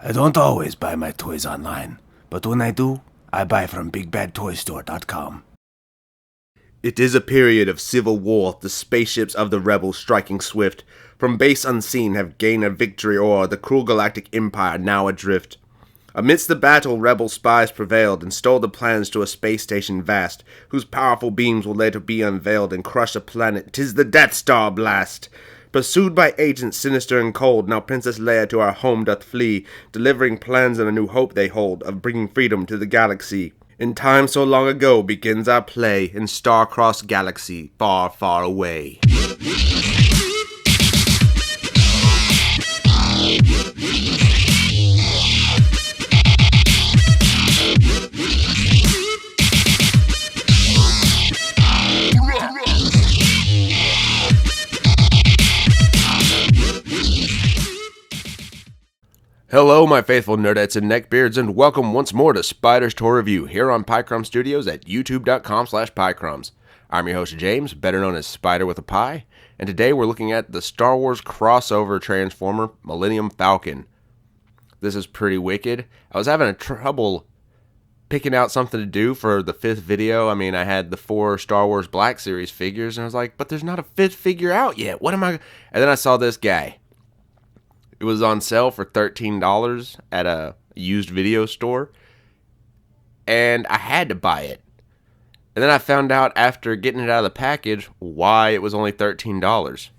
I don't always buy my toys online, but when I do, I buy from BigBadToyStore.com. It is a period of civil war, the spaceships of the rebels striking swift. From base unseen have gained a victory o'er the cruel galactic empire now adrift. Amidst the battle, rebel spies prevailed and stole the plans to a space station vast, whose powerful beams will later be unveiled and crush a planet. 'Tis the Death Star blast! Pursued by agents sinister and cold, now Princess Leia to our home doth flee, delivering plans and a new hope they hold of bringing freedom to the galaxy. In time so long ago begins our play in star-crossed galaxy far, far away. Hello, my faithful nerdettes and neckbeards, and welcome once more to Spider's Toy Review here on PieCrumbs Studios at youtube.com/PieCrumbs. I'm your host, James, better known as Spider with a Pie, and today we're looking at the Star Wars crossover Transformer Millenium Falcon. This is pretty wicked. I was having trouble picking out something to do for the fifth video. I mean, I had the 4 Star Wars Black Series figures, and I was like, but there's not a 5th figure out yet. What am I? And then I saw this guy. It was on sale for $13 at a used video store, and I had to buy it. And then I found out after getting it out of the package why it was only $13.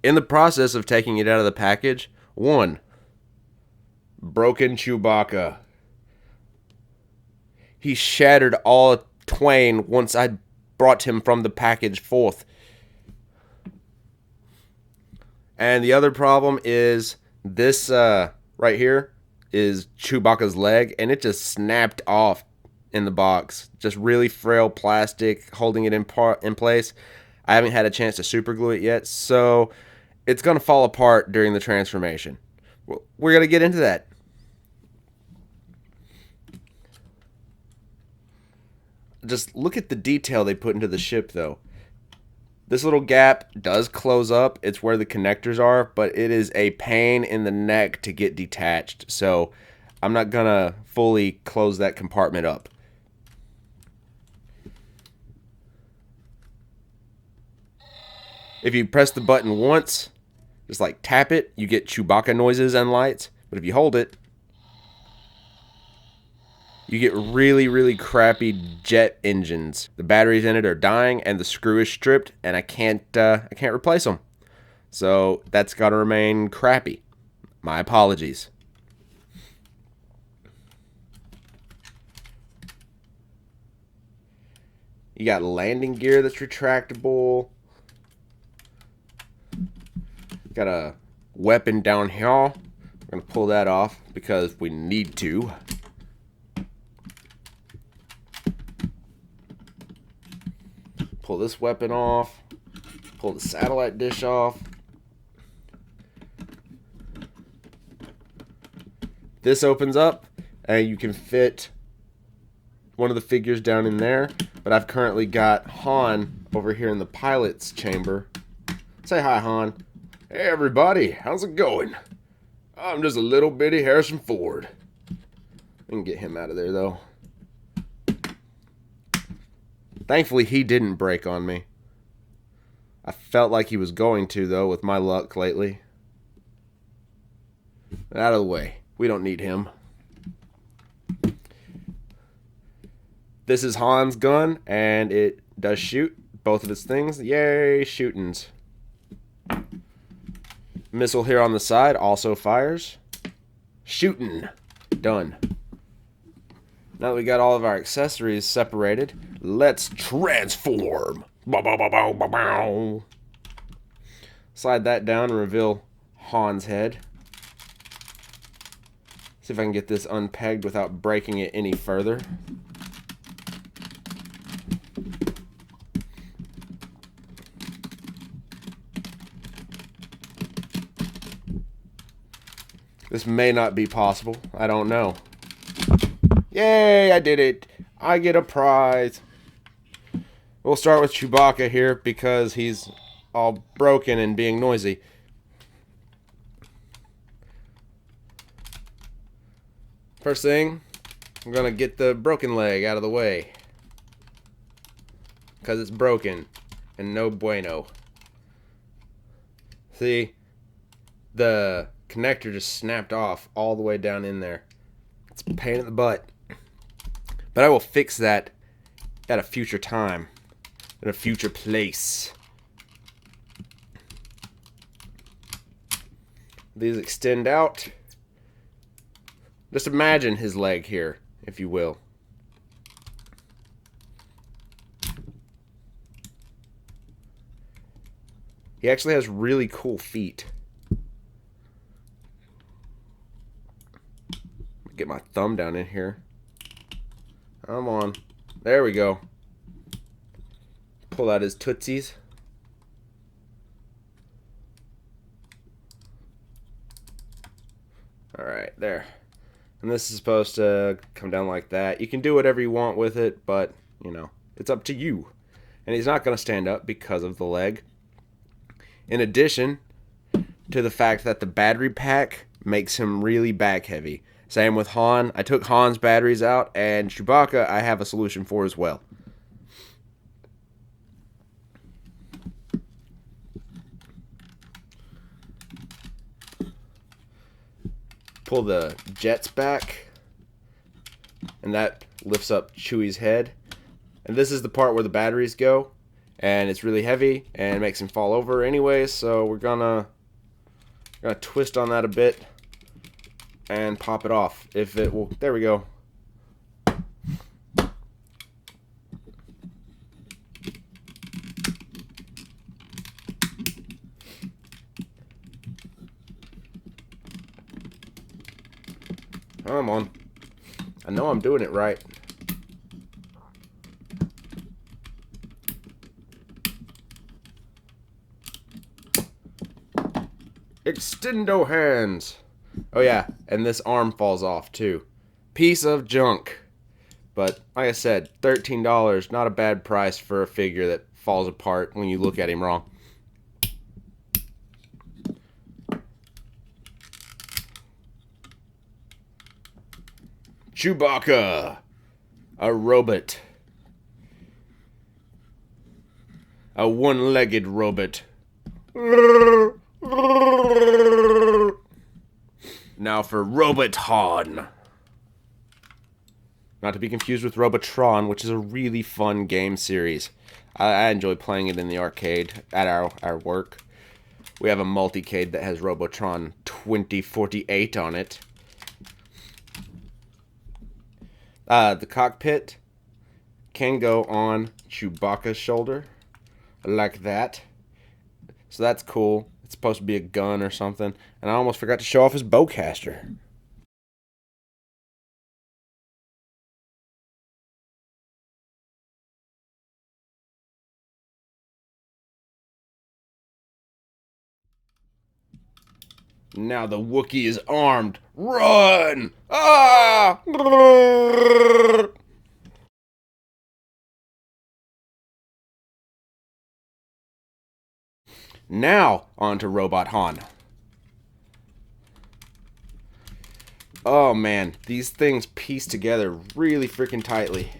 In the process of taking it out of the package, 1. Broken Chewbacca. He shattered all twain once I brought him from the package forth. And the other problem is this right here is Chewbacca's leg, and it just snapped off in the box. Just really frail plastic holding it in place. I haven't had a chance to super glue it yet, so it's going to fall apart during the transformation. We're going to get into that. Just look at the detail they put into the ship, though. This little gap does close up. It's where the connectors are, but it is a pain in the neck to get detached. So I'm not going to fully close that compartment up. If you press the button once, just like tap it, you get Chewbacca noises and lights. But if you hold it, you get really, really crappy jet engines. The batteries in it are dying, and the screw is stripped, and I can't replace them. So that's got to remain crappy. My apologies. You got landing gear that's retractable. Got a weapon down here. We're gonna pull that off because we need to. Pull this weapon off. Pull the satellite dish off. This opens up, and you can fit one of the figures down in there. But I've currently got Han over here in the pilot's chamber. Say hi, Han. Hey, everybody. How's it going? I'm just a little bitty Harrison Ford. We can get him out of there, though. Thankfully, he didn't break on me. I felt like he was going to, though, with my luck lately. Out of the way. We don't need him. This is Han's gun, and it does shoot both of its things. Yay, shootins'. Missile here on the side also fires. Shootin'. Done. Now that we got all of our accessories separated, let's transform. Bow, bow, bow, bow, bow, bow. Slide that down and reveal Han's head. See if I can get this unpegged without breaking it any further. This may not be possible. I don't know. Yay, I did it. I get a prize. We'll start with Chewbacca here because he's all broken and being noisy. First thing, I'm gonna get the broken leg out of the way. Because it's broken. And no bueno. See? The connector just snapped off all the way down in there. It's a pain in the butt. But I will fix that at a future time. In a future place. These extend out. Just imagine his leg here, if you will. He actually has really cool feet. Get my thumb down in here. Come on. There we go. Pull out his tootsies. Alright, there. And this is supposed to come down like that. You can do whatever you want with it, but, you know, it's up to you. And he's not going to stand up because of the leg. In addition to the fact that the battery pack makes him really back heavy. Same with Han. I took Han's batteries out, and Chewbacca I have a solution for as well. Pull the jets back, and that lifts up Chewie's head. And this is the part where the batteries go, and it's really heavy and makes him fall over anyway, so we're gonna twist on that a bit and pop it off. If it will, there we go. Come on. I know I'm doing it right. Extendo hands. Oh yeah, and this arm falls off too. Piece of junk. But like I said, $13, not a bad price for a figure that falls apart when you look at him wrong. Chewbacca, a robot. A one-legged robot. Now for Robot Han. Not to be confused with Robotron, which is a really fun game series. I enjoy playing it in the arcade at our work. We have a multicade that has Robotron 2048 on it. The cockpit can go on Chewbacca's shoulder, like that. So that's cool. It's supposed to be a gun or something. And I almost forgot to show off his bowcaster. Now the Wookiee is armed. Run! Ah! Now, on to Robot Han. Oh man, these things piece together really freaking tightly.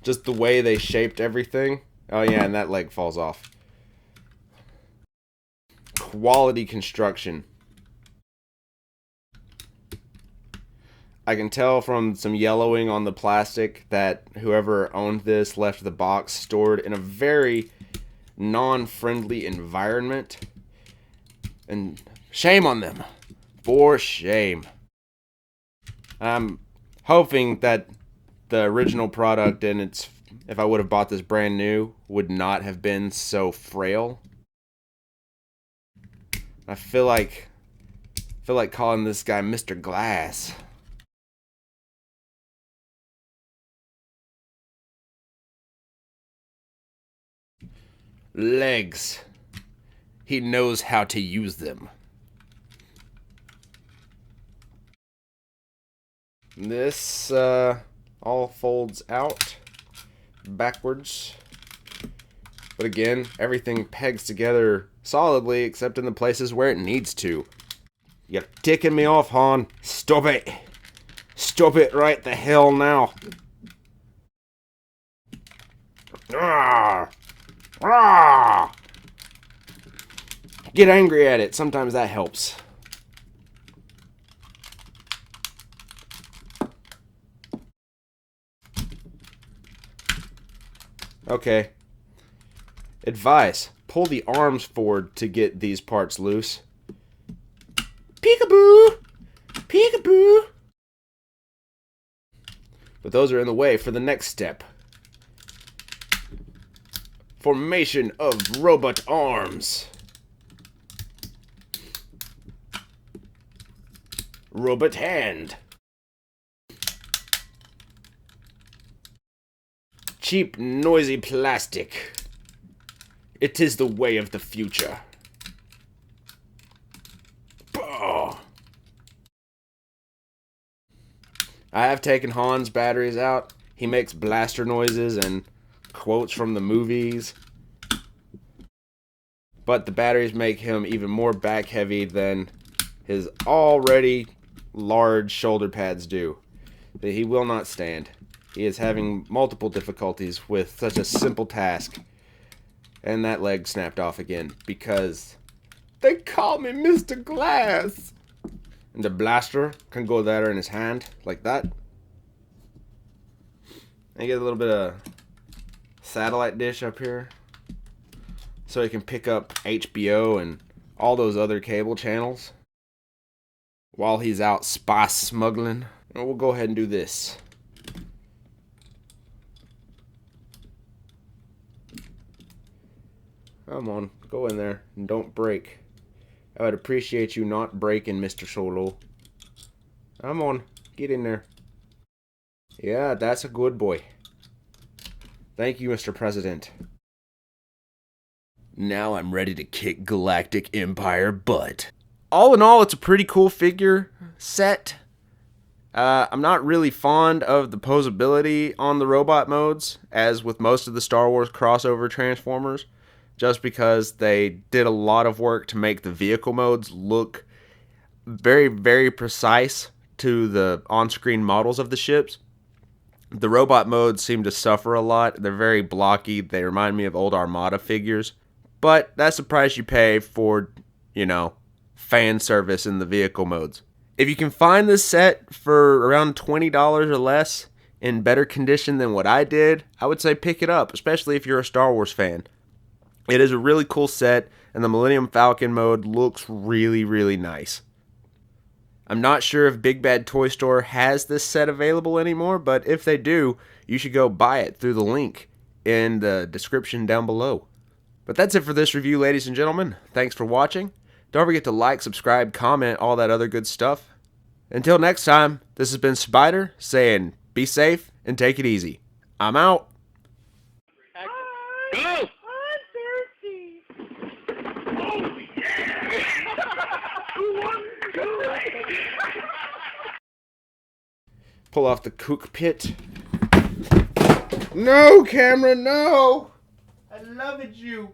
Just the way they shaped everything. Oh yeah, and that leg falls off. Quality construction. I can tell from some yellowing on the plastic that whoever owned this left the box stored in a very non-friendly environment. And shame on them. For shame. I'm hoping that the original product and its, if I would have bought this brand new, would not have been so frail. I feel like calling this guy Mr. Glass. Legs. He knows how to use them. This all folds out backwards. But again, everything pegs together solidly except in the places where it needs to. You're ticking me off, Han. Stop it. Stop it right the hell now. Get angry at it. Sometimes that helps. Okay. Advice. Pull the arms forward to get these parts loose. Peekaboo! Peekaboo! But those are in the way for the next step. Formation of robot arms. Robot hand. Cheap, noisy plastic. It is the way of the future. Bah. I have taken Han's batteries out. He makes blaster noises and quotes from the movies. But the batteries make him even more back heavy than his already large shoulder pads do. He will not stand. He is having multiple difficulties with such a simple task. And that leg snapped off again because they call me Mr. Glass. And the blaster can go there in his hand like that. And get a little bit of satellite dish up here so he can pick up HBO and all those other cable channels while he's out spice smuggling. And we'll go ahead and do this. Come on, go in there and don't break. I would appreciate you not breaking, Mr. Solo. Come on, get in there. Yeah, that's a good boy. Thank you, Mr. President. Now I'm ready to kick Galactic Empire butt. All in all, it's a pretty cool figure set. I'm not really fond of the posability on the robot modes, as with most of the Star Wars crossover Transformers, just because they did a lot of work to make the vehicle modes look very, very precise to the on-screen models of the ships. The robot modes seem to suffer a lot. They're very blocky. They remind me of old Armada figures. But that's the price you pay for, you know, fan service in the vehicle modes. If you can find this set for around $20 or less in better condition than what I did, I would say pick it up, especially if you're a Star Wars fan. It is a really cool set, and the Millenium Falcon mode looks really, really nice. I'm not sure if BigBadToyStore has this set available anymore, but if they do, you should go buy it through the link in the description down below. But that's it for this review, ladies and gentlemen. Thanks for watching. Don't forget to like, subscribe, comment, all that other good stuff. Until next time, this has been Spider saying be safe and take it easy. I'm out. Go! I'm thirsty. Oh, yeah! Pull off the cookpit. No, camera, no! I love it, you.